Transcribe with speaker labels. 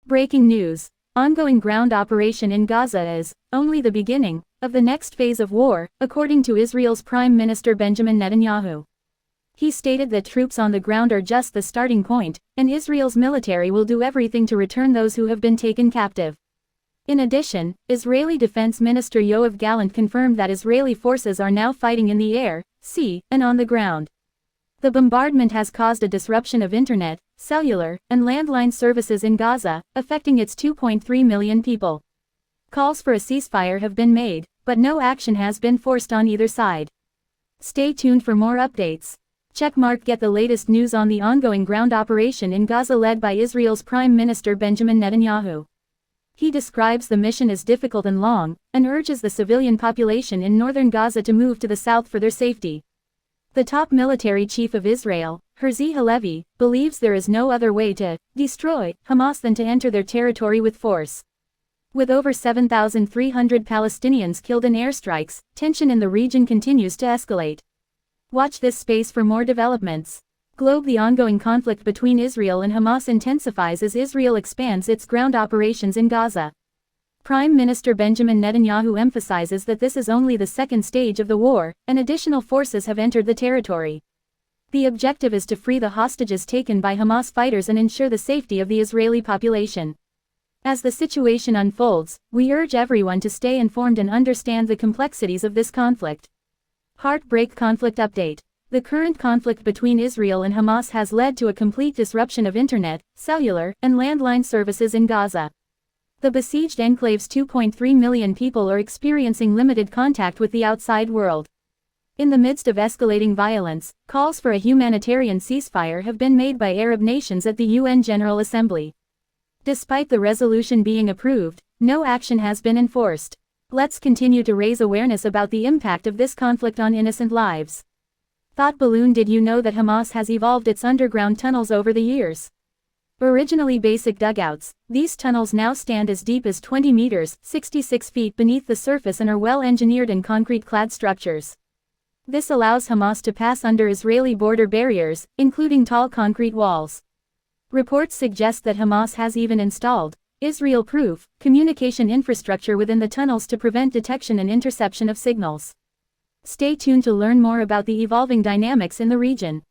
Speaker 1: Breaking news. Ongoing ground operation in Gaza is only the beginning of the next phase of war, according to Israel's Prime Minister Benjamin Netanyahu. He stated that troops on the ground are just the starting point, and Israel's military will do everything to return those who have been taken captive. In addition, Israeli Defence Minister Yoav Gallant confirmed that Israeli forces are now fighting in the air, sea, and on the ground. The bombardment has caused a disruption of internet, cellular, and landline services in Gaza, affecting its 2.3 million people. Calls for a ceasefire have been made, but no action has been forced on either side. Stay tuned for more updates. Get the latest news on the ongoing ground operation in Gaza led by Israel's Prime Minister Benjamin Netanyahu. He describes the mission as difficult and long, and urges the civilian population in northern Gaza to move to the south for their safety. The top military chief of Israel, Herzi Halevi, believes there is no other way to destroy Hamas than to enter their territory with force. With over 7,300 Palestinians killed in airstrikes, tension in the region continues to escalate. Watch this space for more developments. The ongoing conflict between Israel and Hamas intensifies as Israel expands its ground operations in Gaza. Prime Minister Benjamin Netanyahu emphasizes that this is only the second stage of the war, and additional forces have entered the territory. The objective is to free the hostages taken by Hamas fighters and ensure the safety of the Israeli population. As the situation unfolds, we urge everyone to stay informed and understand the complexities of this conflict. Heartbreak conflict update. The current conflict between Israel and Hamas has led to a complete disruption of internet, cellular, and landline services in Gaza. The besieged enclave's 2.3 million people are experiencing limited contact with the outside world. In the midst of escalating violence, calls for a humanitarian ceasefire have been made by Arab nations at the UN General Assembly. Despite the resolution being approved, no action has been enforced. Let's continue to raise awareness about the impact of this conflict on innocent lives. Thought balloon. Did you know that Hamas has evolved its underground tunnels over the years? Originally basic dugouts, these tunnels now stand as deep as 20 meters, 66 feet beneath the surface and are well-engineered and concrete-clad structures. This allows Hamas to pass under Israeli border barriers, including tall concrete walls. Reports suggest that Hamas has even installed Israel-proof communication infrastructure within the tunnels to prevent detection and interception of signals. Stay tuned to learn more about the evolving dynamics in the region.